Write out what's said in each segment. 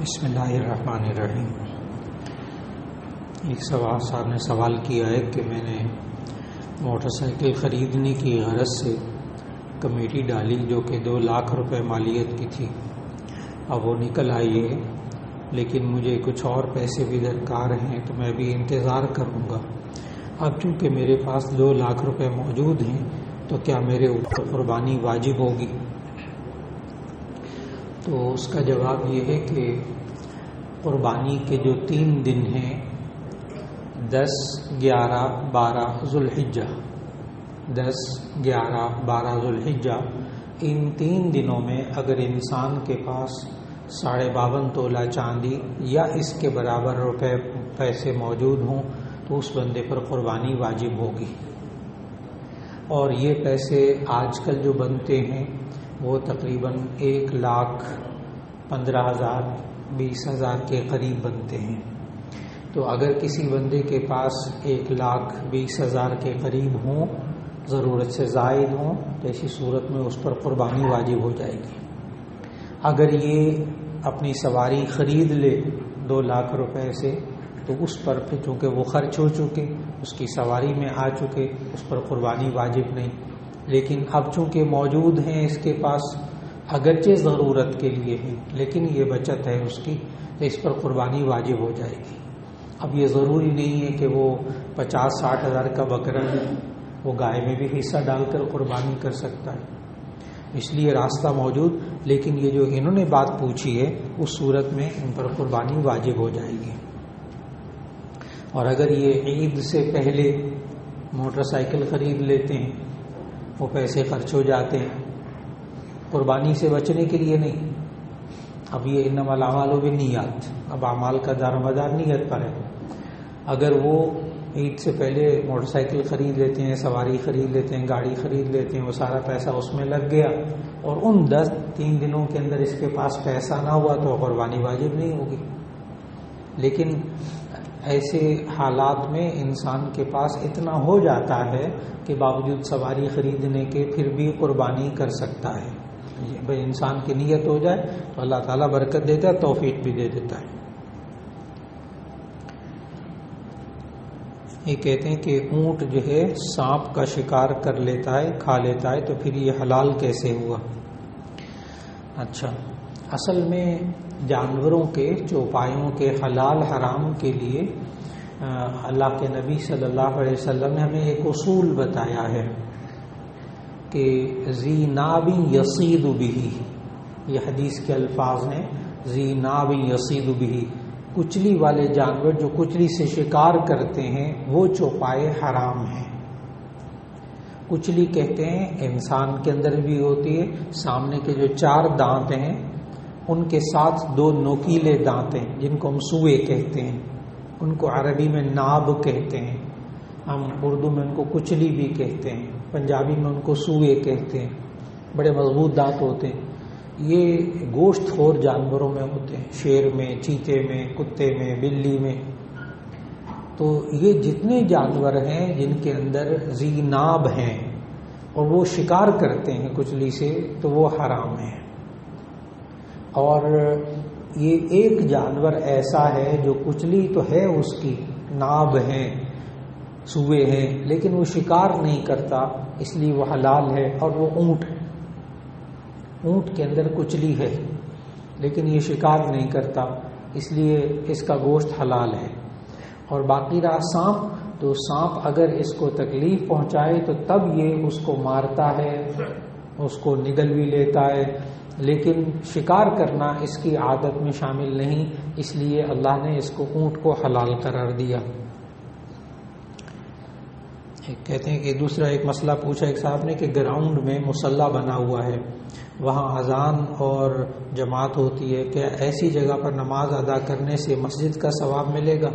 بسم اللہ الرحمن الرحیم۔ ایک صاحب نے سوال کیا ہے کہ میں نے موٹر سائیکل خریدنے کی غرض سے کمیٹی ڈالی جو کہ 2 لاکھ روپے مالیت کی تھی، اب وہ نکل آئی ہے، لیکن مجھے کچھ اور پیسے بھی درکار ہیں تو میں بھی انتظار کروں گا۔ اب چونکہ میرے پاس 2 لاکھ روپے موجود ہیں تو کیا میرے اوپر قربانی واجب ہوگی؟ تو اس کا جواب یہ ہے کہ قربانی کے جو 3 دن ہیں 10، 11، 12 ذوالحجہ، 10، 11، 12 ذوالحجہ، ان 3 دنوں میں اگر انسان کے پاس 52.5 تولہ چاندی یا اس کے برابر پیسے موجود ہوں تو اس بندے پر قربانی واجب ہوگی۔ اور یہ پیسے آج کل جو بنتے ہیں وہ تقریباً 1,15,000 20,000 کے قریب بنتے ہیں۔ تو اگر کسی بندے کے پاس 1,20,000 کے قریب ہوں، ضرورت سے زائد ہوں، تو ایسی صورت میں اس پر قربانی واجب ہو جائے گی۔ اگر یہ اپنی سواری خرید لے 2 لاکھ روپے سے تو اس پر پھر چونکہ وہ خرچ ہو چکے، اس کی سواری میں آ چکے، اس پر قربانی واجب نہیں۔ لیکن اب چونکہ موجود ہیں اس کے پاس، اگرچہ ضرورت کے لیے ہے لیکن یہ بچت ہے اس کی، تو اس پر قربانی واجب ہو جائے گی۔ اب یہ ضروری نہیں ہے کہ وہ 50-60 ہزار کا بکرا ہے، وہ گائے میں بھی حصہ ڈال کر قربانی کر سکتا ہے، اس لیے راستہ موجود، لیکن یہ جو انہوں نے بات پوچھی ہے اس صورت میں ان پر قربانی واجب ہو جائے گی۔ اور اگر یہ عید سے پہلے موٹر سائیکل خرید لیتے ہیں، وہ پیسے خرچ ہو جاتے ہیں، قربانی سے بچنے کے لیے نہیں۔ اب یہ انما الاعمال بالنیات، اب اعمال کا دار و مدار نیت پر ہے۔ اگر وہ عید سے پہلے موٹر سائیکل خرید لیتے ہیں، سواری خرید لیتے ہیں، گاڑی خرید لیتے ہیں، وہ سارا پیسہ اس میں لگ گیا اور ان 3 دنوں کے اندر اس کے پاس پیسہ نہ ہوا تو قربانی واجب نہیں ہوگی۔ لیکن ایسے حالات میں انسان کے پاس اتنا ہو جاتا ہے کہ باوجود سواری خریدنے کے پھر بھی قربانی کر سکتا ہے۔ بھئی انسان کی نیت ہو جائے تو اللہ تعالیٰ برکت دیتا ہے، توفیق بھی دے دیتا ہے۔ یہ کہتے ہیں کہ اونٹ جو ہے سانپ کا شکار کر لیتا ہے، کھا لیتا ہے، تو پھر یہ حلال کیسے ہوا؟ اچھا، اصل میں جانوروں کے چوپایوں کے حلال حرام کے لیے اللہ کے نبی صلی اللہ علیہ وسلم نے ہمیں ایک اصول بتایا ہے کہ ذی ناب یصید بہ، یہ حدیث کے الفاظ ہیں، ذی ناب یصید بہ، کچلی والے جانور جو کچلی سے شکار کرتے ہیں وہ چوپائے حرام ہیں۔ کچلی کہتے ہیں انسان کے اندر بھی ہوتی ہے، سامنے کے جو 4 دانت ہیں ان کے ساتھ 2 نوکیلے دانت ہیں جن کو ہم سوئے کہتے ہیں، ان کو عربی میں ناب کہتے ہیں، ہم اردو میں ان کو کچلی بھی کہتے ہیں، پنجابی میں ان کو سوئے کہتے ہیں، بڑے مضبوط دانت ہوتے ہیں۔ یہ گوشت خور جانوروں میں ہوتے ہیں، شیر میں، چیتے میں، کتے میں، بلی میں۔ تو یہ جتنے جانور ہیں جن کے اندر ذی ناب ہیں اور وہ شکار کرتے ہیں کچلی سے تو وہ حرام ہیں۔ اور یہ ایک جانور ایسا ہے جو کچلی تو ہے، اس کی ناب ہیں، سوئے ہیں، لیکن وہ شکار نہیں کرتا، اس لیے وہ حلال ہے، اور وہ اونٹ ہے۔ اونٹ کے اندر کچلی ہے لیکن یہ شکار نہیں کرتا، اس لیے اس کا گوشت حلال ہے۔ اور باقی رہا سانپ، تو سانپ اگر اس کو تکلیف پہنچائے تو تب یہ اس کو مارتا ہے، اس کو نگل بھی لیتا ہے، لیکن شکار کرنا اس کی عادت میں شامل نہیں، اس لیے اللہ نے اس کو اونٹ کو حلال قرار دیا۔ کہتے ہیں کہ دوسرا ایک مسئلہ پوچھا ایک صاحب نے کہ گراؤنڈ میں مصلی بنا ہوا ہے، وہاں اذان اور جماعت ہوتی ہے، کیا ایسی جگہ پر نماز ادا کرنے سے مسجد کا ثواب ملے گا؟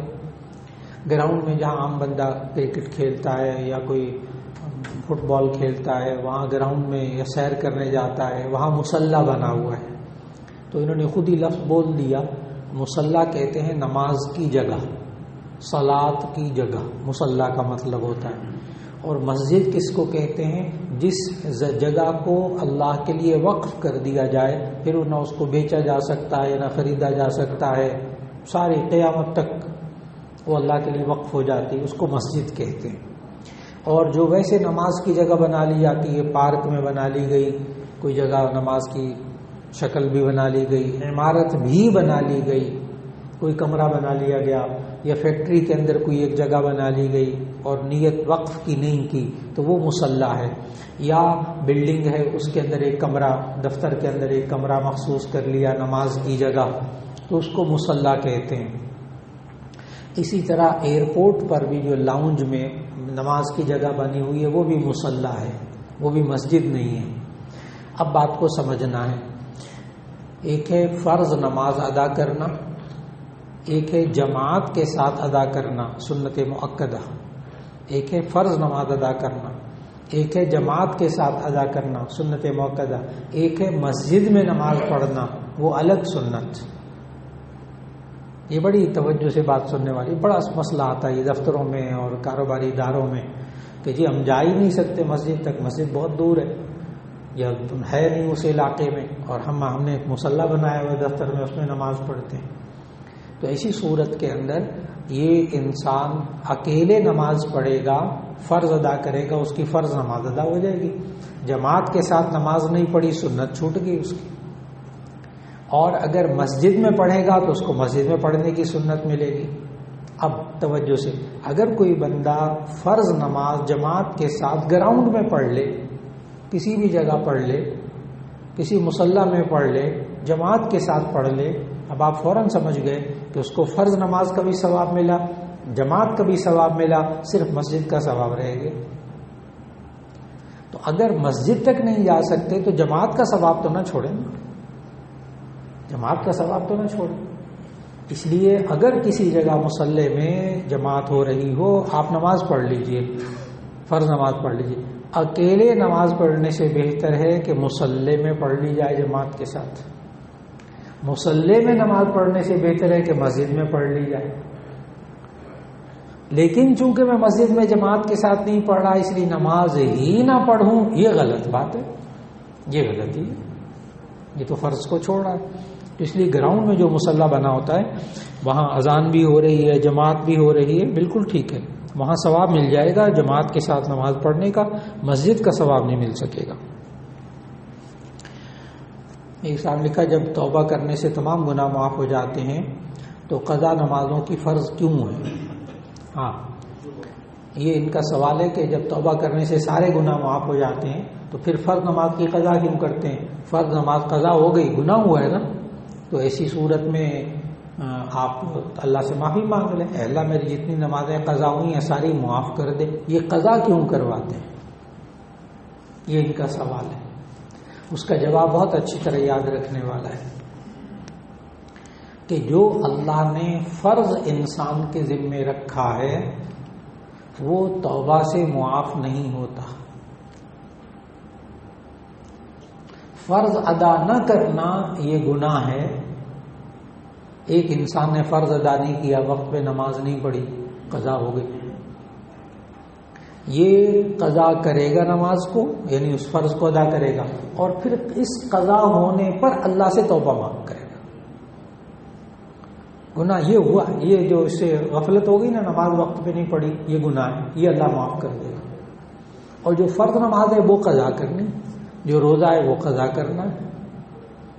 گراؤنڈ میں جہاں عام بندہ کرکٹ کھیلتا ہے یا کوئی فٹ بال کھیلتا ہے، وہاں گراؤنڈ میں یا سیر کرنے جاتا ہے، وہاں مصلی بنا ہوا ہے، تو انہوں نے خود ہی لفظ بول دیا، مصلی کہتے ہیں نماز کی جگہ، صلاۃ کی جگہ، مصلی کا مطلب ہوتا ہے۔ اور مسجد کس کو کہتے ہیں؟ جس جگہ کو اللہ کے لیے وقف کر دیا جائے، پھر نہ اس کو بیچا جا سکتا ہے نہ خریدا جا سکتا ہے، ساری قیامت تک وہ اللہ کے لیے وقف ہو جاتی ہے، اس کو مسجد کہتے ہیں۔ اور جو ویسے نماز کی جگہ بنا لی جاتی ہے، پارک میں بنا لی گئی کوئی جگہ، نماز کی شکل بھی بنا لی گئی، عمارت بھی بنا لی گئی، کوئی کمرہ بنا لیا گیا، یا فیکٹری کے اندر کوئی ایک جگہ بنا لی گئی اور نیت وقف کی نہیں کی، تو وہ مصلی ہے۔ یا بلڈنگ ہے، اس کے اندر ایک کمرہ، دفتر کے اندر ایک کمرہ مخصوص کر لیا نماز کی جگہ، تو اس کو مصلی کہتے ہیں۔ اسی طرح ایئرپورٹ پر بھی جو لاؤنج میں نماز کی جگہ بنی ہوئی ہے وہ بھی مصلی ہے، وہ بھی مسجد نہیں ہے۔ اب بات کو سمجھنا ہے، ایک ہے فرض نماز ادا کرنا، ایک ہے جماعت کے ساتھ ادا کرنا سنت مؤکدہ، ایک ہے فرض نماز ادا کرنا، ایک ہے جماعت کے ساتھ ادا کرنا سنت مؤکدہ، ایک ہے مسجد میں نماز پڑھنا وہ الگ سنت۔ یہ بڑی توجہ سے بات سننے والی، بڑا مسئلہ آتا ہے یہ دفتروں میں اور کاروباری اداروں میں کہ جی ہم جا ہی نہیں سکتے مسجد تک، مسجد بہت دور ہے یا ہے نہیں اس علاقے میں، اور ہم نے ایک مصلی بنایا ہوا دفتر میں، اس میں نماز پڑھتے ہیں۔ تو ایسی صورت کے اندر یہ انسان اکیلے نماز پڑھے گا، فرض ادا کرے گا، اس کی فرض نماز ادا ہو جائے گی۔ جماعت کے ساتھ نماز نہیں پڑھی، سنت چھوٹ گئی اس کی۔ اور اگر مسجد میں پڑھے گا تو اس کو مسجد میں پڑھنے کی سنت ملے گی۔ اب توجہ سے، اگر کوئی بندہ فرض نماز جماعت کے ساتھ گراؤنڈ میں پڑھ لے، کسی بھی جگہ پڑھ لے، کسی مصلی میں پڑھ لے، جماعت کے ساتھ پڑھ لے، اب آپ فوراً سمجھ گئے کہ اس کو فرض نماز کا بھی ثواب ملا، جماعت کا بھی ثواب ملا، صرف مسجد کا ثواب رہے گا۔ تو اگر مسجد تک نہیں جا سکتے تو جماعت کا ثواب تو نہ چھوڑیں، جماعت کا ثواب تو نہ چھوڑیں۔ اس لیے اگر کسی جگہ مصلی میں جماعت ہو رہی ہو، آپ نماز پڑھ لیجئے، فرض نماز پڑھ لیجئے۔ اکیلے نماز پڑھنے سے بہتر ہے کہ مصلی میں پڑھ لی جائے جماعت کے ساتھ، مصلی میں نماز پڑھنے سے بہتر ہے کہ مسجد میں پڑھ لی جائے۔ لیکن چونکہ میں مسجد میں جماعت کے ساتھ نہیں پڑھ رہا، اس لیے نماز ہی نہ پڑھوں، یہ غلط بات ہے، یہ غلطی ہے، یہ تو فرض کو چھوڑ رہا ہے۔ اس لیے گراؤنڈ میں جو مصلی بنا ہوتا ہے وہاں اذان بھی ہو رہی ہے، جماعت بھی ہو رہی ہے، بالکل ٹھیک ہے، وہاں ثواب مل جائے گا جماعت کے ساتھ نماز پڑھنے کا، مسجد کا ثواب نہیں مل سکے گا۔ ایک صاحب لکھا، جب توبہ کرنے سے تمام گناہ معاف ہو جاتے ہیں تو قضا نمازوں کی فرض کیوں ہے؟ ہاں، یہ ان کا سوال ہے کہ جب توبہ کرنے سے سارے گناہ معاف ہو جاتے ہیں تو پھر فرض نماز کی قضا کیوں کرتے ہیں؟ فرض نماز قضا ہو گئی، گناہ ہوا ہے نا، تو ایسی صورت میں آپ اللہ سے معافی مانگ لیں، اے اللہ میری جتنی نمازیں قضا ہوئی ہیں ساری معاف کر دے۔ یہ قضا کیوں کرواتے ہیں؟ یہ ان کا سوال ہے، اس کا جواب بہت اچھی طرح یاد رکھنے والا ہے کہ جو اللہ نے فرض انسان کے ذمے رکھا ہے وہ توبہ سے معاف نہیں ہوتا۔ فرض ادا نہ کرنا یہ گناہ ہے۔ ایک انسان نے فرض ادا نہیں کیا، وقت پہ نماز نہیں پڑھی، قضا ہو گئی، یہ قضا کرے گا نماز کو، یعنی اس فرض کو ادا کرے گا، اور پھر اس قضا ہونے پر اللہ سے توبہ مانگ کرے گا۔ گناہ یہ ہوا، یہ جو اس سے غفلت ہو گئی نا، نماز وقت پہ نہیں پڑھی، یہ گناہ ہے، یہ اللہ معاف کر دے گا۔ اور جو فرض نماز ہے وہ قضا کرنی، جو روزہ ہے وہ قضا کرنا ہے،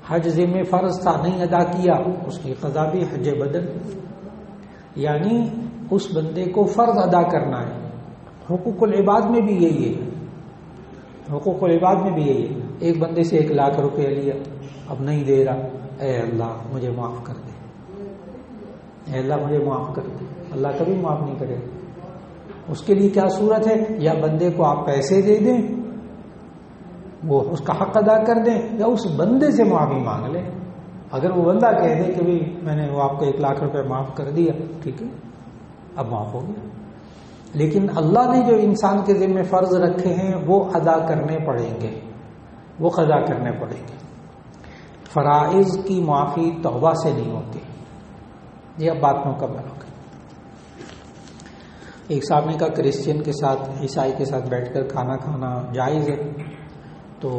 حج ذمہ فرض تھا نہیں ادا کیا، اس کی قضا بھی حج بدن، یعنی اس بندے کو فرض ادا کرنا ہے۔ حقوق العباد میں بھی یہی ہے، حقوق العباد میں بھی یہی ہے۔ ایک بندے سے 1,00,000 روپے لیا، اب نہیں دے رہا، اے اللہ مجھے معاف کر دے، اے اللہ مجھے معاف کر دے، اللہ کبھی معاف نہیں کرے۔ اس کے لیے کیا صورت ہے؟ یا بندے کو آپ پیسے دے دیں، وہ اس کا حق ادا کر دیں، یا اس بندے سے معافی مانگ لیں۔ اگر وہ بندہ کہہ دے کہ بھی میں نے وہ آپ کو 1,00,000 روپے معاف کر دیا، ٹھیک ہے، اب معاف ہو گیا۔ لیکن اللہ نے جو انسان کے ذمہ فرض رکھے ہیں وہ ادا کرنے پڑیں گے، وہ قضا کرنے پڑیں گے۔ فرائض کی معافی توبہ سے نہیں ہوتی۔ یہ اب بات مکمل ہو گئی۔ ایک صاحب نے کہا کرسچن کے ساتھ عیسائی کے ساتھ بیٹھ کر کھانا کھانا جائز ہے، تو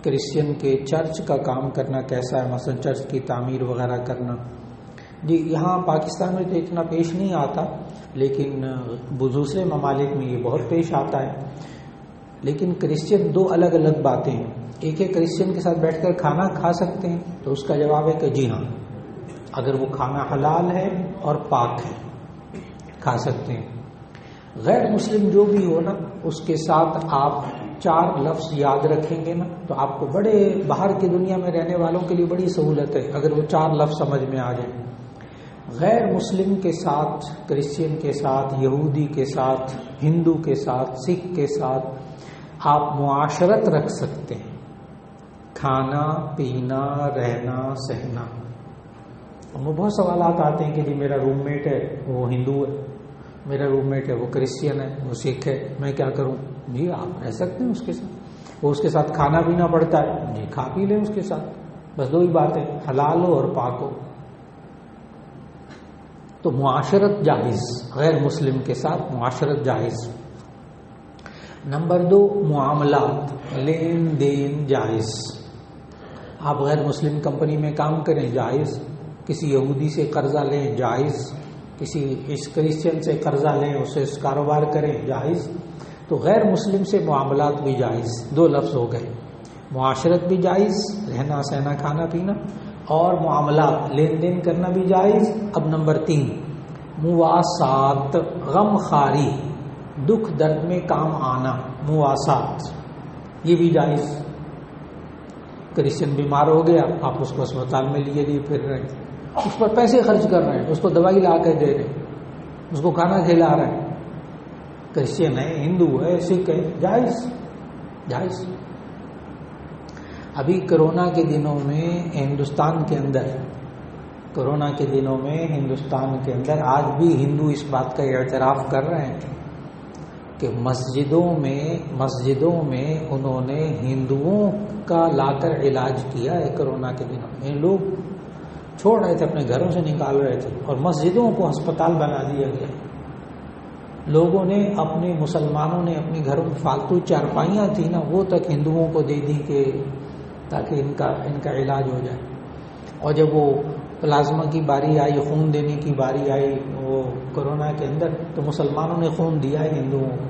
کرسچن کے چرچ کا کام کرنا کیسا ہے، مثلا چرچ کی تعمیر وغیرہ کرنا؟ جی یہاں پاکستان میں تو اتنا پیش نہیں آتا، لیکن دوسرے ممالک میں یہ بہت پیش آتا ہے. لیکن کرسچن دو الگ الگ باتیں ہیں. ایک ہے کرسچن کے ساتھ بیٹھ کر کھانا کھا سکتے ہیں، تو اس کا جواب ہے کہ جی ہاں، اگر وہ کھانا حلال ہے اور پاک ہے کھا سکتے ہیں. غیر مسلم جو بھی ہو نا، اس کے ساتھ آپ 4 لفظ یاد رکھیں گے نا، تو آپ کو بڑے باہر کی دنیا میں رہنے والوں کے لیے بڑی سہولت ہے اگر وہ 4 لفظ سمجھ میں آ جائیں. غیر مسلم کے ساتھ، کرسچن کے ساتھ، یہودی کے ساتھ، ہندو کے ساتھ، سکھ کے ساتھ آپ معاشرت رکھ سکتے ہیں، کھانا پینا رہنا سہنا. وہ بہت سوالات آتے ہیں کہ جی میرا روم میٹ ہے وہ ہندو ہے، میرا روم میٹ ہے وہ کرسچن ہے، وہ سکھ ہے، میں کیا کروں؟ جی آپ رہ سکتے ہیں اس کے ساتھ. وہ اس کے ساتھ کھانا پینا پڑتا ہے، جی کھا پی لیں اس کے ساتھ. بس 2 ہی بات ہے، حلال ہو اور پاک ہو. تو معاشرت جائز، غیر مسلم کے ساتھ معاشرت جائز. نمبر 2 معاملات، لین دین جائز. آپ غیر مسلم کمپنی میں کام کریں جائز، کسی یہودی سے قرضہ لیں جائز، کسی کرسچن سے قرضہ لیں اسے کاروبار کریں جائز. تو غیر مسلم سے معاملات بھی جائز. 2 لفظ ہو گئے، معاشرت بھی جائز، رہنا سہنا کھانا پینا، اور معاملات لین دین کرنا بھی جائز. اب نمبر 3 مواسات، غم خاری، دکھ درد میں کام آنا، مواسات، یہ بھی جائز. کرسچن بیمار ہو گیا، آپ اس کو اسپتال میں لیے پھر رہے ہیں، اس پر پیسے خرچ کر رہے ہیں، اس کو دوائی لا کے دے رہے ہیں، اس کو کھانا کھلا رہے ہیں. کرسچن ہے، ہندو ہے، سکھ ہے، جائز جائز. ابھی کرونا کے دنوں میں ہندوستان کے اندر آج بھی ہندو اس بات کا اعتراف کر رہے ہیں کہ مسجدوں میں انہوں نے ہندوؤں کا لا کر علاج کیا ہے. کرونا کے دنوں میں لوگ چھوڑ رہے تھے، اپنے گھروں سے نکال رہے تھے، اور مسجدوں کو ہسپتال بنا دیا گیا. لوگوں نے مسلمانوں نے اپنے گھروں میں فالتو چارپائیاں تھیں نا، وہ تک ہندوؤں کو دے دی کہ تاکہ ان کا علاج ہو جائے. اور جب وہ پلازما کی باری آئی، خون دینے کی باری آئی وہ کرونا کے اندر، تو مسلمانوں نے خون دیا ہے ہندوؤں کو.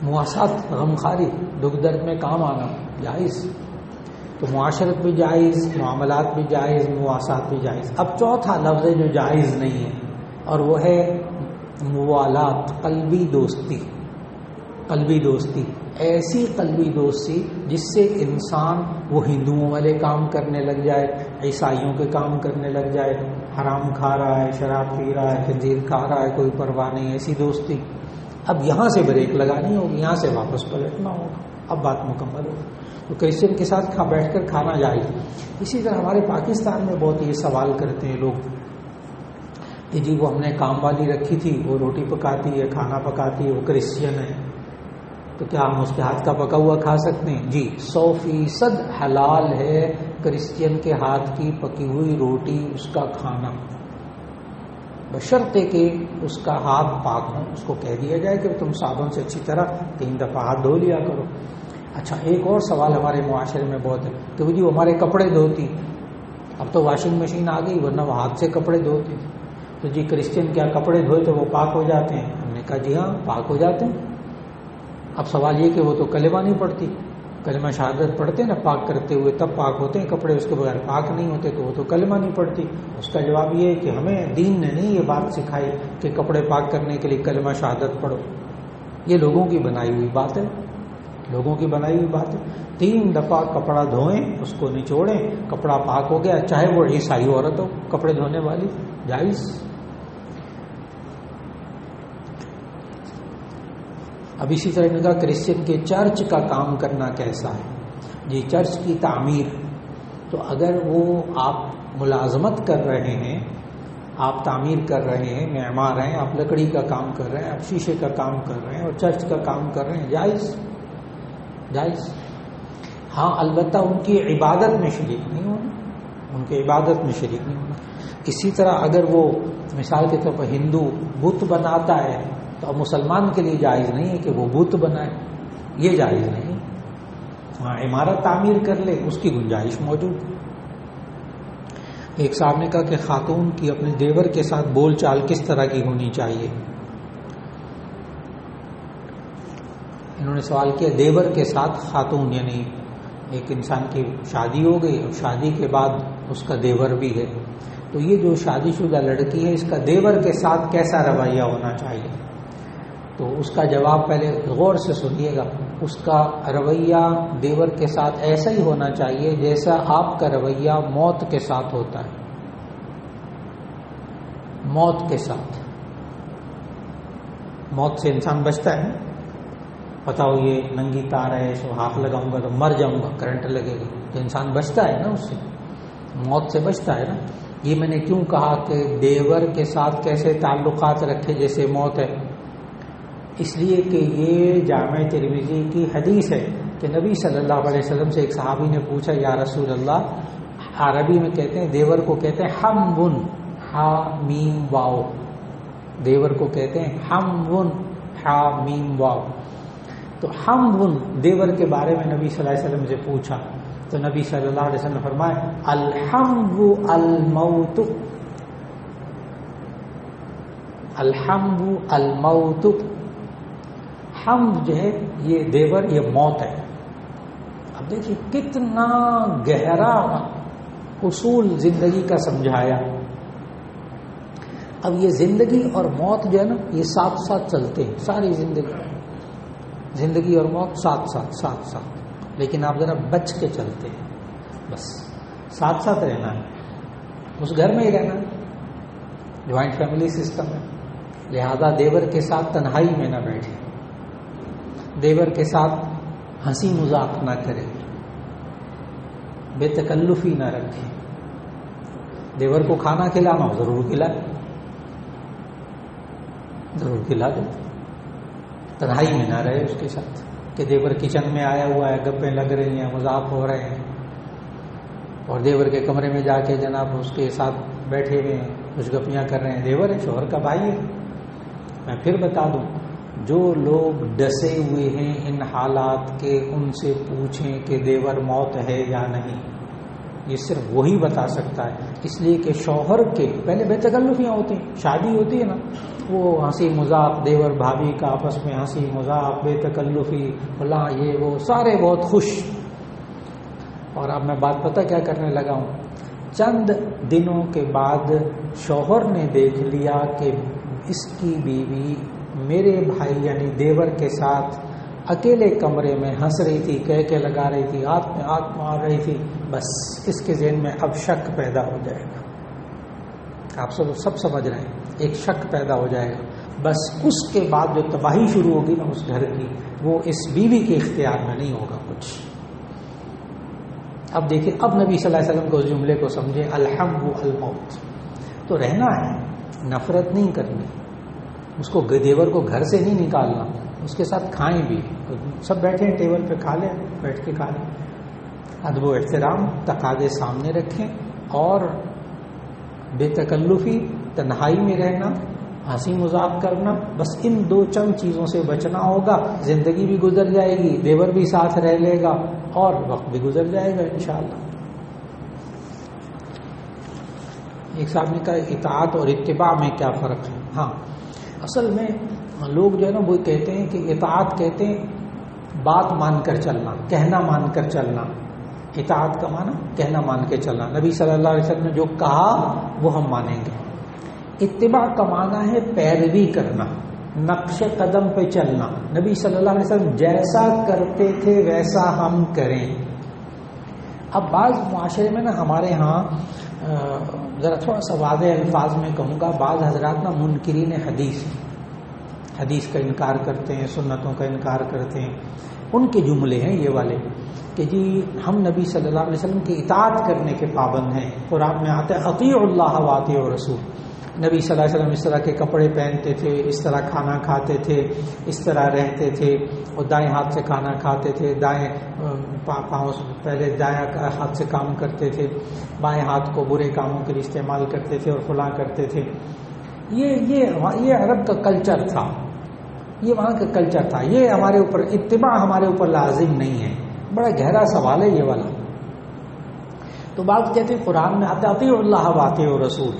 مواسات، غمخواری، دکھ درد میں کام آنا جائز. تو معاشرت بھی جائز، معاملات بھی جائز، مواسات بھی جائز. اب چوتھا لفظ ہے جو جائز نہیں ہے، اور وہ ہے موالات، قلبی دوستی. قلبی دوستی، ایسی قلبی دوستی جس سے انسان وہ ہندوؤں والے کام کرنے لگ جائے، عیسائیوں کے کام کرنے لگ جائے، حرام کھا رہا ہے، شراب پی رہا ہے، خنزیر کھا رہا ہے، کوئی پرواہ نہیں. ایسی دوستی اب یہاں سے بریک لگانی ہوگی، یہاں سے واپس پلٹنا ہوگا. اب بات مکمل ہوگی. تو کرسچن کے ساتھ بیٹھ کر کھانا جائز. اسی طرح ہمارے پاکستان میں بہت یہ سوال کرتے ہیں لوگ کہ جی وہ ہم نے کام والی رکھی تھی، وہ روٹی پکاتی ہے، کھانا پکاتی ہے، وہ کرسچن ہے، تو کیا ہم اس کے ہاتھ کا پکا ہوا کھا سکتے ہیں؟ جی 100% حلال ہے کرسچن کے ہاتھ کی پکی ہوئی روٹی، اس کا کھانا، بشرطے کہ اس کا ہاتھ پاک ہو. اس کو کہہ دیا جائے کہ تم صابن سے اچھی طرح 3 دفعہ ہاتھ دھو لیا کرو. اچھا، ایک اور سوال ہمارے معاشرے میں بہت ہے کہ وہ ہمارے کپڑے دھوتی. اب تو واشنگ مشین آ گئی، ورنہ وہ ہاتھ سے کپڑے دھوتی. تو جی کرسچن کیا کپڑے دھوئے تو وہ پاک ہو جاتے ہیں؟ ہم نے کہا جی ہاں پاک ہو جاتے ہیں. اب سوال یہ کہ وہ تو کلمہ نہیں پڑھتی، کلمہ شہادت پڑھتے نا پاک کرتے ہوئے، تب پاک ہوتے ہیں کپڑے، اس کے بغیر پاک نہیں ہوتے. تو وہ تو کلمہ نہیں پڑھتی. اس کا جواب یہ ہے کہ ہمیں دین نے نہیں یہ بات سکھائی کہ کپڑے پاک کرنے کے لیے کلمہ شہادت پڑھو. یہ لوگوں کی بنائی ہوئی بات ہے، لوگوں کی بنائی ہوئی بات ہے. 3 دفعہ کپڑا دھوئیں، اس کو نچوڑیں، کپڑا پاک ہو گیا، چاہے وہ عیسائی عورت ہو کپڑے دھونے والی، جائز. اب اسی طرح کا کرسچن کے چرچ کا کام کرنا کیسا ہے؟ جی چرچ کی تعمیر، تو اگر وہ آپ ملازمت کر رہے ہیں، آپ تعمیر کر رہے ہیں، معمار ہیں، آپ لکڑی کا کام کر رہے ہیں، آپ شیشے کا کام کر رہے ہیں اور چرچ کا کام کر رہے ہیں، جائز جائز. ہاں البتہ ان کی عبادت میں شریک نہیں ہونا، ان کی عبادت میں شریک نہیں ہونا. اسی طرح اگر وہ مثال کے طور پر ہندو بت بناتا ہے تو اب مسلمان کے لیے جائز نہیں ہے کہ وہ بت بنائے، یہ جائز نہیں. ہاں عمارت تعمیر کر لے اس کی گنجائش موجود. ایک صاحب نے کہا کہ خاتون کی اپنے دیور کے ساتھ بول چال کس طرح کی ہونی چاہیے. انہوں نے سوال کیا دیور کے ساتھ خاتون، یعنی ایک انسان کی شادی ہو گئی اور شادی کے بعد اس کا دیور بھی ہے، تو یہ جو شادی شدہ لڑکی ہے اس کا دیور کے ساتھ کیسا رویہ ہونا چاہیے؟ تو اس کا جواب پہلے غور سے سنیے گا. اس کا رویہ دیور کے ساتھ ایسا ہی ہونا چاہیے جیسا آپ کا رویہ موت کے ساتھ ہوتا ہے. موت کے ساتھ، موت سے انسان بچتا ہے، پتا ہو یہ ننگی تار ہے، سو ہاتھ لگاؤں گا تو مر جاؤں گا، کرنٹ لگے گا، تو انسان بچتا ہے نا، اس سے موت سے بچتا ہے نا. یہ میں نے کیوں کہا کہ دیور کے ساتھ کیسے تعلقات رکھے جیسے موت ہے؟ اس لیے کہ یہ جامع ترمذی کی حدیث ہے کہ نبی صلی اللہ علیہ وسلم سے ایک صحابی نے پوچھا یا رسول اللہ، عربی میں کہتے ہیں دیور کو کہتے ہیں حمون، ہا میم واو، دیور کو کہتے ہیں حمون، ہا میم واو. تو حمون دیور کے بارے میں نبی صلی اللہ علیہ وسلم سے پوچھا تو نبی صلی اللہ علیہ وسلم نے فرمایا الحمو الموت، الحمو الموت. حمد جو ہے یہ دیور، یہ موت ہے. اب دیکھیے کتنا گہرا اصول زندگی کا سمجھایا. اب یہ زندگی اور موت جو ہے نا یہ ساتھ ساتھ چلتے ہیں، ساری زندگی اور موت ساتھ ساتھ، لیکن آپ ذرا بچ کے چلتے ہیں، بس ساتھ ساتھ رہنا ہے، اس گھر میں ہی رہنا ہے. جوائنٹ فیملی سسٹم ہے، لہذا دیور کے ساتھ تنہائی میں نہ بیٹھے، دیور کے ساتھ ہنسی مذاق نہ کرے، بے تکلفی نہ رکھے. دیور کو کھانا کھلانا ہو ضرور کھلا دے، تنہائی میں نہ رہے اس کے ساتھ کہ دیور کچن میں آیا ہوا ہے، گپیں لگ رہی ہیں، مذاق ہو رہے ہیں، اور دیور کے کمرے میں جا کے جناب اس کے ساتھ بیٹھے ہوئے ہیں، کچھ گپیاں کر رہے ہیں. دیور ہے، شوہر کا بھائی ہے. میں پھر بتا دوں، جو لوگ ڈسے ہوئے ہیں ان حالات کے ان سے پوچھیں کہ دیور موت ہے یا نہیں. یہ صرف وہی بتا سکتا ہے، اس لیے کہ شوہر کے پہلے بے تکلفیاں ہوتی ہیں، شادی ہوتی ہے نا، وہ ہنسی مذاق، دیور بھابھی کا آپس میں ہنسی مذاق، بے تکلفی، فلاں یہ وہ، سارے بہت خوش. اور اب میں بات پتہ کیا کرنے لگا ہوں، چند دنوں کے بعد شوہر نے دیکھ لیا کہ اس کی بیوی میرے بھائی یعنی دیور کے ساتھ اکیلے کمرے میں ہنس رہی تھی، کہہ لگا رہی تھی، ہاتھ میں ہاتھ مار رہی تھی، بس اس کے ذہن میں اب شک پیدا ہو جائے گا. آپ سب سمجھ رہے ہیں، ایک شک پیدا ہو جائے گا. بس اس کے بعد جو تباہی شروع ہوگی نا اس گھر کی، وہ اس بیوی کے اختیار میں نہیں ہوگا کچھ. اب دیکھیں، اب نبی صلی اللہ علیہ وسلم کو اس جملے کو سمجھیں، الحم الموت. تو رہنا ہے، نفرت نہیں کرنی، اس کو دیور کو گھر سے نہیں نکالنا، اس کے ساتھ کھائیں بھی، سب بیٹھے ہیں ٹیبل پہ کھا لیں، بیٹھ کے کھا لیں، ادب و احترام تقاضے سامنے رکھیں، اور بے تکلفی، تنہائی میں رہنا، ہنسی مذاق کرنا، بس ان دو چند چیزوں سے بچنا ہوگا. زندگی بھی گزر جائے گی، دیور بھی ساتھ رہ لے گا، اور وقت بھی گزر جائے گا انشاءاللہ. ایک صاحب نے کہا اطاعت اور اتباع میں کیا فرق ہے؟ ہاں، اصل میں لوگ جو ہے نا وہ کہتے ہیں کہ اطاعت کہتے ہیں بات مان کر چلنا، کہنا مان کر چلنا. اطاعت کا معنی کہنا مان کے چلنا، نبی صلی اللہ علیہ وسلم نے جو کہا وہ ہم مانیں گے. اتباع کا معنی ہے پیروی کرنا، نقش قدم پہ چلنا. نبی صلی اللہ علیہ وسلم جیسا کرتے تھے ویسا ہم کریں. اب بعض معاشرے میں نا ہمارے ہاں ذرا تھوڑا سا واضح الفاظ میں کہوں گا، بعض حضرات نا منکرین حدیث کا انکار کرتے ہیں، سنتوں کا انکار کرتے ہیں. ان کے جملے ہیں یہ والے کہ جی ہم نبی صلی اللہ علیہ وسلم کی اطاعت کرنے کے پابند ہیں. قرآن میں آتا ہے اطیعوا اللہ واطیعوا الرسول. نبی صلی اللہ علیہ وسلم اس طرح کے کپڑے پہنتے تھے، اس طرح کھانا کھاتے تھے، اس طرح رہتے تھے، اور دائیں ہاتھ سے کھانا کھاتے تھے، دائیں پاؤں پہلے دائیں ہاتھ سے کام کرتے تھے، بائیں ہاتھ کو برے کاموں کے لیے استعمال کرتے تھے اور فلاں کرتے تھے. یہ عرب کا کلچر تھا، یہ وہاں کا کلچر تھا، یہ ہمارے اوپر اتباع ہمارے اوپر لازم نہیں ہے. بڑا گہرا سوال ہے یہ والا. تو بات کہتے ہیں قرآن میں اطیعوا اللہ واطیعوا الرسول،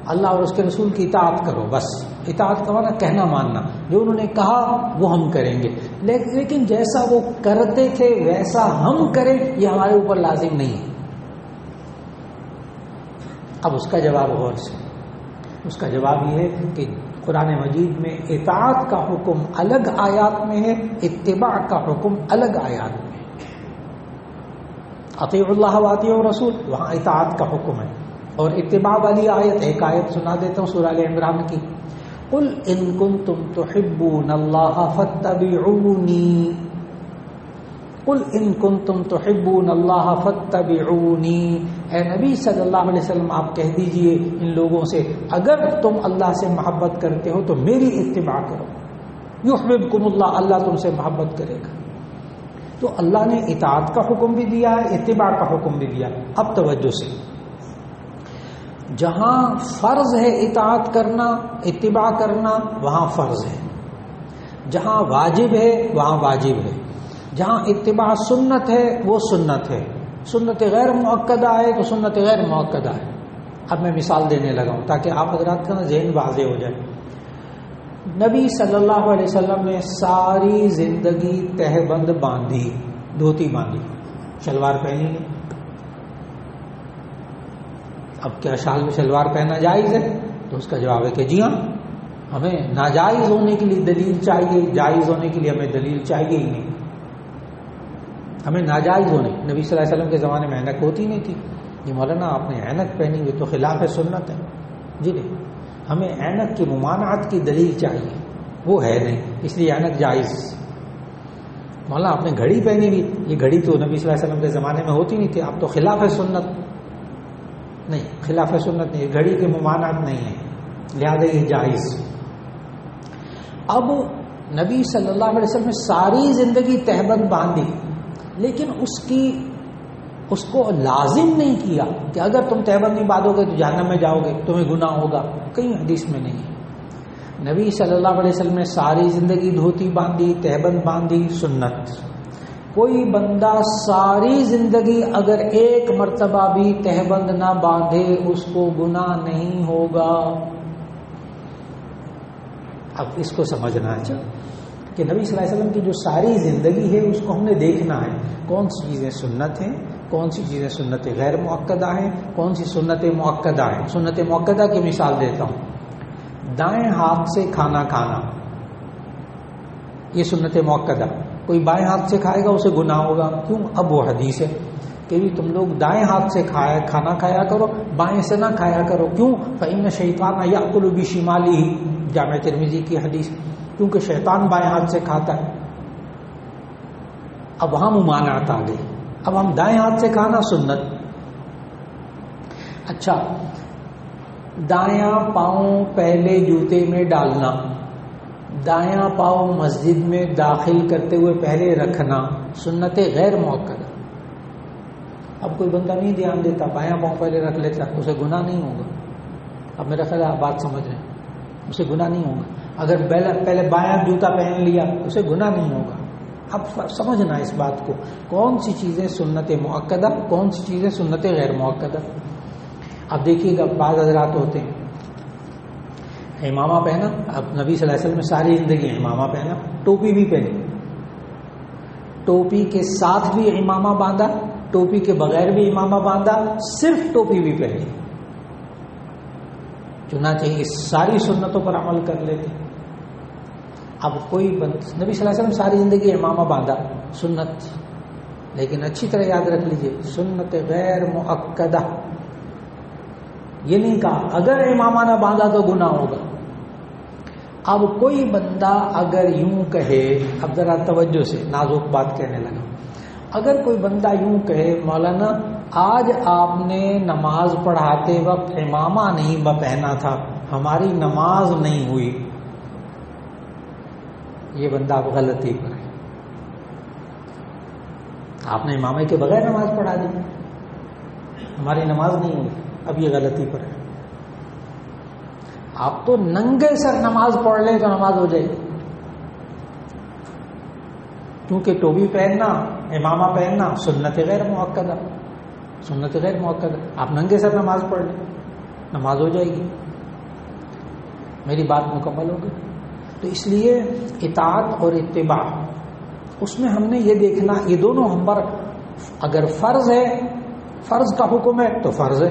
اللہ اور اس کے رسول کی اطاعت کرو. بس اطاعت کا معنی کہنا ماننا، جو انہوں نے کہا وہ ہم کریں گے، لیکن جیسا وہ کرتے تھے ویسا ہم کریں یہ ہمارے اوپر لازم نہیں ہے. اب اس کا جواب غور سے، اس کا جواب یہ ہے کہ قرآن مجید میں اطاعت کا حکم الگ آیات میں ہے، اتباع کا حکم الگ آیات میں ہے. اطیعوا اللہ واطیعوا الرسول وہاں اطاعت کا حکم ہے، اور اتباع والی آیت ایک آیت سنا دیتا ہوں سورہ ال عمران کی. قل ان کنتم تحبون اللہ فاتبعونی، قل ان کنتم تحبون اللہ فاتبعونی، اے نبی صلی اللہ علیہ وسلم آپ کہہ دیجئے ان لوگوں سے اگر تم اللہ سے محبت کرتے ہو تو میری اتباع کرو. یحببکم اللہ، اللہ تم سے محبت کرے گا. تو اللہ نے اطاعت کا حکم بھی دیا ہے، اتباع کا حکم بھی دیا. اب توجہ سے، جہاں فرض ہے اطاعت کرنا اتباع کرنا وہاں فرض ہے، جہاں واجب ہے وہاں واجب ہے، جہاں اتباع سنت ہے وہ سنت ہے. سنت غیر مؤکدہ ہے تو سنت غیر مؤکدہ ہے. اب میں مثال دینے لگا ہوں تاکہ آپ حضرات کا ذہن واضح ہو جائے. نبی صلی اللہ علیہ وسلم نے ساری زندگی تہبند باندھی، دھوتی باندھی، شلوار پہنی نہیں. اب کیا شال میں شلوار پہننا جائز ہے؟ تو اس کا جواب ہے کہ جی ہاں، ہمیں ناجائز ہونے کے لیے دلیل چاہیے، جائز ہونے کے لیے ہمیں دلیل چاہیے ہی نہیں. ہمیں ناجائز ہونے، نبی صلی اللہ علیہ وسلم کے زمانے میں اینک ہوتی نہیں تھی. یہ مولانا آپ نے اینک پہنی ہوئی تو خلاف سنت ہے. جی نہیں، ہمیں اینک کی ممانعت کی دلیل چاہیے، وہ ہے نہیں، اس لیے اینک جائز. مولانا آپ نے گھڑی پہنی ہوئی، یہ گھڑی تو نبی صلی اللہ علیہ وسلم کے زمانے میں ہوتی نہیں تھی، اب تو خلاف سنت. نہیں، خلاف سنت نہیں، گھڑی کی ممانعت نہیں ہے، لہذا یہ جائز. اب نبی صلی اللہ علیہ وسلم نے ساری زندگی تہبند باندھی، لیکن اس کو لازم نہیں کیا کہ اگر تم تہبند نہیں باندھو گے تو جہنم میں جاؤ گے، تمہیں گناہ ہوگا. کہیں حدیث میں نہیں ہے. نبی صلی اللہ علیہ وسلم نے ساری زندگی دھوتی باندھی، تہبند باندھی، سنت. کوئی بندہ ساری زندگی اگر ایک مرتبہ بھی تہبند نہ باندھے اس کو گناہ نہیں ہوگا. اب اس کو سمجھنا ہے کہ نبی صلی اللہ علیہ وسلم کی جو ساری زندگی ہے اس کو ہم نے دیکھنا ہے، کون سی چیزیں سنت ہیں، کون سی چیزیں سنت غیر مؤکدہ ہیں، کون سی سنت مؤکدہ ہیں. سنت مؤکدہ کی مثال دیتا ہوں. دائیں ہاتھ سے کھانا کھانا، یہ سنت مؤکدہ. کوئی بائیں ہاتھ سے کھائے گا اسے گناہ ہوگا. کیوں؟ اب وہ حدیث ہے کہ بھی تم لوگ دائیں ہاتھ سے کھانا کھایا کرو، بائیں سے نہ کھایا کرو. کیوں؟ فإن الشیطان یأکل بشمالہ، جامع ترمذی کی حدیث. کیونکہ شیطان بائیں ہاتھ سے کھاتا ہے. اب وہاں ممانعت آ گئی. اب ہم دائیں ہاتھ سے کھانا سنت. اچھا، دایاں پاؤں پہلے جوتے میں ڈالنا، دایاں پاؤں مسجد میں داخل کرتے ہوئے پہلے رکھنا، سنت غیر مؤکدہ. اب کوئی بندہ نہیں دھیان دیتا، بایاں پاؤں پہلے رکھ لیتا، اسے گناہ نہیں ہوگا. اب میرا خیال آپ بات سمجھ رہے ہیں، اسے گناہ نہیں ہوگا. اگر پہلے بایاں جوتا پہن لیا اسے گناہ نہیں ہوگا. اب سمجھنا اس بات کو، کون سی چیزیں سنت مؤکدہ، کون سی چیزیں سنت غیر مؤکدہ. اب دیکھیے گا بعض حضرات ہوتے ہیں امامہ پہنا. اب نبی صلی اللہ علیہ وسلم نے ساری زندگی امامہ پہنا، ٹوپی بھی پہنی، ٹوپی کے ساتھ بھی امامہ باندھا، ٹوپی کے بغیر بھی امامہ باندھا، صرف ٹوپی بھی پہنی. چنانچہ اس ساری سنتوں پر عمل کر لیتے. اب کوئی نبی صلی اللہ علیہ وسلم ساری زندگی امامہ باندھا، سنت. لیکن اچھی طرح یاد رکھ لیجئے، سنت غیر مؤکدہ. یہ نہیں کہا اگر امامہ نہ باندھا تو گناہ ہوگا. اب کوئی بندہ اگر یوں کہے، اب ذرا توجہ سے نازک بات کہنے لگا، اگر کوئی بندہ یوں کہے مولانا آج آپ نے نماز پڑھاتے وقت امامہ نہیں پہنا تھا، ہماری نماز نہیں ہوئی، یہ بندہ اب غلطی پر ہے. آپ نے امامے کے بغیر نماز پڑھا دی، ہماری نماز نہیں ہوئی، اب یہ غلطی پر ہے. آپ تو ننگے سر نماز پڑھ لیں تو نماز ہو جائے گی، کیونکہ ٹوپی پہننا، امامہ پہننا سنت غیر مؤکدہ، سنت غیر مؤکدہ. آپ ننگے سر نماز پڑھ لیں نماز ہو جائے گی. میری بات مکمل ہو گئی. تو اس لیے اطاعت اور اتباع، اس میں ہم نے یہ دیکھنا، یہ دونوں ہم پر اگر فرض ہے، فرض کا حکم ہے تو فرض ہے،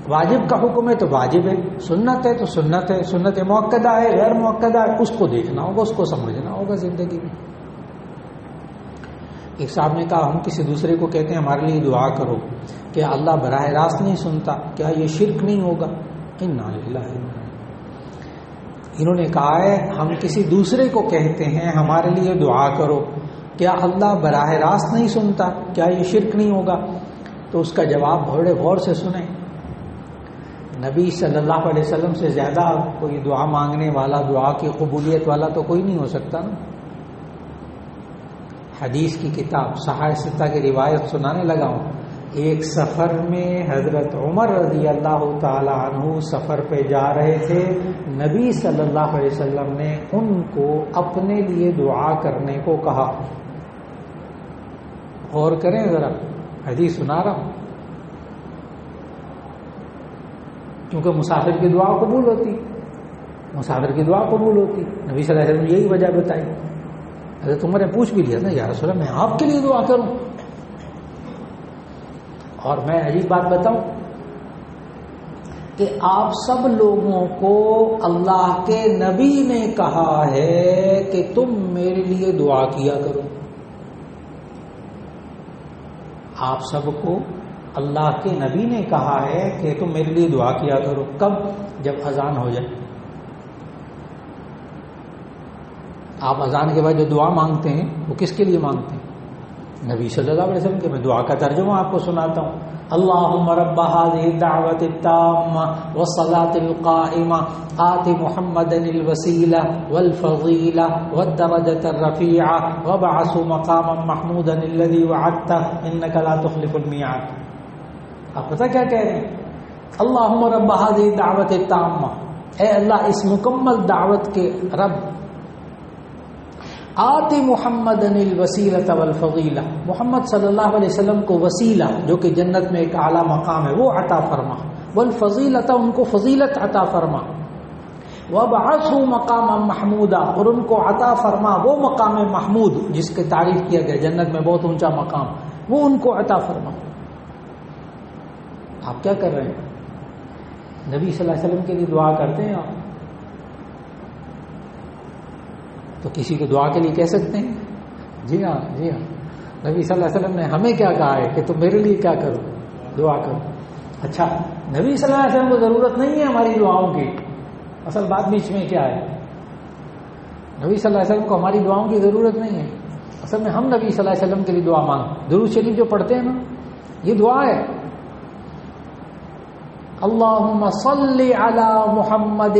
واجب کا حکم ہے تو واجب ہے، سنت ہے تو سنت ہے، سنت مؤکدہ ہے غیر مؤکدہ ہے، اس کو دیکھنا ہوگا، اس کو سمجھنا ہوگا زندگی میں. ایک صاحب نے کہا ہم کسی دوسرے کو کہتے ہیں ہمارے لیے دعا کرو، کیا اللہ براہ راست نہیں سنتا؟ کیا یہ شرک نہیں ہوگا؟ انا للہ. انہوں نے کہا ہے ہم کسی دوسرے کو کہتے ہیں ہمارے لیے دعا کرو، کیا اللہ براہ راست نہیں سنتا؟ کیا یہ شرک نہیں ہوگا؟ تو اس کا جواب بڑے غور سے سنیں. نبی صلی اللہ علیہ وسلم سے زیادہ کوئی دعا مانگنے والا، دعا کی قبولیت والا تو کوئی نہیں ہو سکتا نا. حدیث کی کتاب صحاح ستہ کی روایت سنانے لگا ہوں. ایک سفر میں حضرت عمر رضی اللہ تعالی عنہ سفر پہ جا رہے تھے. نبی صلی اللہ علیہ وسلم نے ان کو اپنے لیے دعا کرنے کو کہا. غور کریں ذرا، حدیث سنا رہا ہوں. کیونکہ مسافر کی دعا قبول ہوتی، مسافر کی دعا قبول ہوتی. نبی صلی اللہ علیہ وسلم نے یہی وجہ بتائی. حضرت عمر نے پوچھ بھی لیا نا، یا رسول اللہ میں آپ کے لیے دعا کروں؟ اور میں عجیب بات بتاؤں کہ آپ سب لوگوں کو اللہ کے نبی نے کہا ہے کہ تم میرے لیے دعا کیا کرو. آپ سب کو اللہ کے نبی نے کہا ہے کہ تم میرے لیے دعا کیا کرو. کب؟ جب اذان ہو جائے. آپ اذان کے بعد جو دعا مانگتے ہیں وہ کس کے لیے مانگتے ہیں؟ نبی صلی اللہ علیہ وسلم کے. میں دعا کا ترجمہ آپ کو سناتا ہوں. اللہم رب هذه الدعوة التامة والصلاة القائمة آت محمدا الوسيلة والفضيلة والدرجة الرفيعة وابعثه مقاما محمودا الذي وعدته إنك لا تخلف الميعاد. آپ پتہ کیا کہہ رہے ہیں؟ اللہم رب هذه الدعوة التامة، اے اللہ اس مکمل دعوت کے رب. آتی محمد الوسیلۃ والفضیلہ، محمد صلی اللہ علیہ وسلم کو وسیلہ جو کہ جنت میں ایک اعلیٰ مقام ہے وہ عطا فرما، والفضیلۃ ان کو فضیلت عطا فرما، وابعثہ مقاما محمودا اور ان کو عطا فرما وہ مقام محمود جس کی تعریف کیا گیا جنت میں بہت اونچا مقام، وہ ان کو عطا فرما. آپ کیا کر رہے ہیں؟ نبی صلی اللہ علیہ وسلم کے لیے دعا کرتے ہیں آپ؟ تو کسی کو دعا کے لیے کہہ سکتے ہیں؟ جی ہاں، جی ہاں. نبی صلی اللہ علیہ وسلم نے ہمیں کیا کہا ہے کہ تم میرے لیے کیا کرو؟ دعا کرو. اچھا، نبی صلی اللہ علیہ وسلم کو ضرورت نہیں ہے ہماری دعاؤں کی. اصل بات بیچ میں کیا ہے؟ نبی صلی اللہ علیہ وسلم کو ہماری دعاؤں کی ضرورت نہیں ہے. اصل میں ہم نبی صلی اللہ علیہ وسلم کے لیے دعا مانگ، درود شریف جو پڑھتے ہیں نا، یہ دعا ہے. اللہم صلی علی محمد،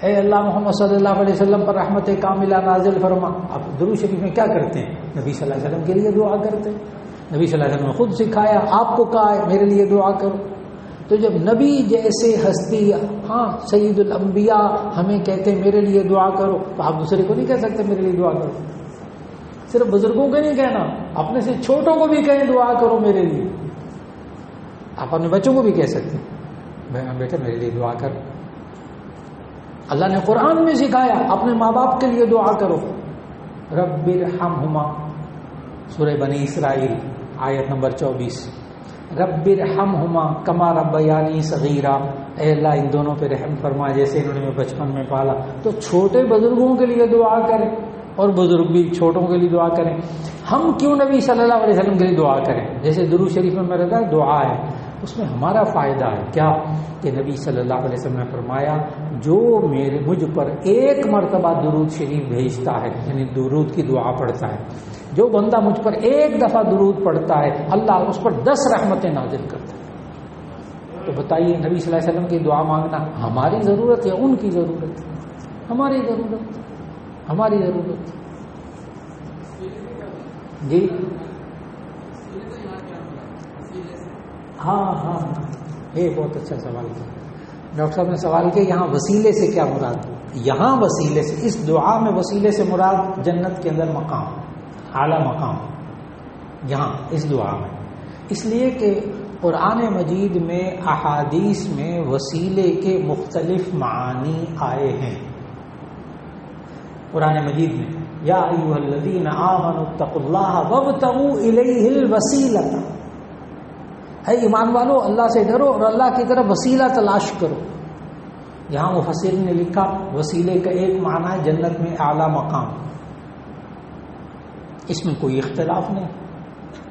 اے اللہ محمد صلی اللہ علیہ وسلم پر رحمت کاملہ نازل فرما. آپ درود شریف میں کیا کرتے ہیں؟ نبی صلی اللہ علیہ وسلم کے لیے دعا کرتے ہیں. نبی صلی اللہ علیہ وسلم نے خود سکھایا، آپ کو کہا ہے میرے لیے دعا کرو. تو جب نبی جیسے ہستی، ہاں سید الانبیاء ہمیں کہتے ہیں میرے لیے دعا کرو، تو آپ دوسرے کو نہیں کہہ سکتے میرے لیے دعا کرو. صرف بزرگوں کو نہیں کہنا، اپنے سے چھوٹوں کو بھی کہیں دعا کرو میرے لیے. آپ اپنے بچوں کو بھی کہہ سکتے ہیں بیٹا میرے لیے دعا کر. اللہ نے قرآن میں سکھایا اپنے ماں باپ کے لیے دعا کرو. رب ارحمہما، سورہ بنی اسرائیل آیت نمبر 24. رب ارحمہما کما ربیانی صغیرا، اے اللہ ان دونوں پہ رحم فرما جیسے انہوں نے بچپن میں پالا. تو چھوٹے بزرگوں کے لیے دعا کریں اور بزرگ بھی چھوٹوں کے لیے دعا کریں. ہم کیوں نبی صلی اللہ علیہ وسلم کے لیے دعا کریں؟ جیسے درود شریف میں رہتا ہے دعا ہے، اس میں ہمارا فائدہ ہے کیا کہ نبی صلی اللہ علیہ وسلم نے فرمایا جو مجھ پر ایک مرتبہ درود شریف بھیجتا ہے، یعنی درود کی دعا پڑھتا ہے، جو بندہ مجھ پر ایک دفعہ درود پڑھتا ہے اللہ اس پر 10 رحمتیں نازل کرتا ہے. تو بتائیے نبی صلی اللہ علیہ وسلم کی دعا مانگنا ہماری ضرورت یا ان کی ضرورت؟ ہماری ضرورت، ہماری ضرورت. جی ہاں ہاں، یہ بہت اچھا سوال کیا. ڈاکٹر صاحب نے سوال کیا یہاں وسیلے سے کیا مراد؟ یہاں وسیلے سے، اس دعا میں وسیلے سے مراد جنت کے اندر مقام، اعلیٰ مقام یہاں اس دعا میں، اس لیے کہ قرآن مجید میں احادیث میں وسیلے کے مختلف معانی آئے ہیں۔ قرآن مجید میں یا ایھا الذین آمنوا اتقوا اللہ وابتغوا الیہ الوسیلۃ، اے ایمان والو اللہ سے ڈرو اور اللہ کی طرف وسیلہ تلاش کرو۔ یہاں مفسر نے لکھا وسیلے کا ایک معنی ہے جنت میں اعلیٰ مقام، اس میں کوئی اختلاف نہیں،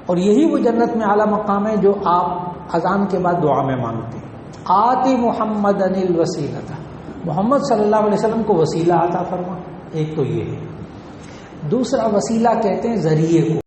اور یہی وہ جنت میں اعلیٰ مقام ہے جو آپ اذان کے بعد دعا میں مانگتے ہیں۔ آتی محمد الوسیلۃ، محمد صلی اللہ علیہ وسلم کو وسیلہ عطا فرما، ایک تو یہ ہے۔ دوسرا وسیلہ کہتے ہیں ذریعے کو،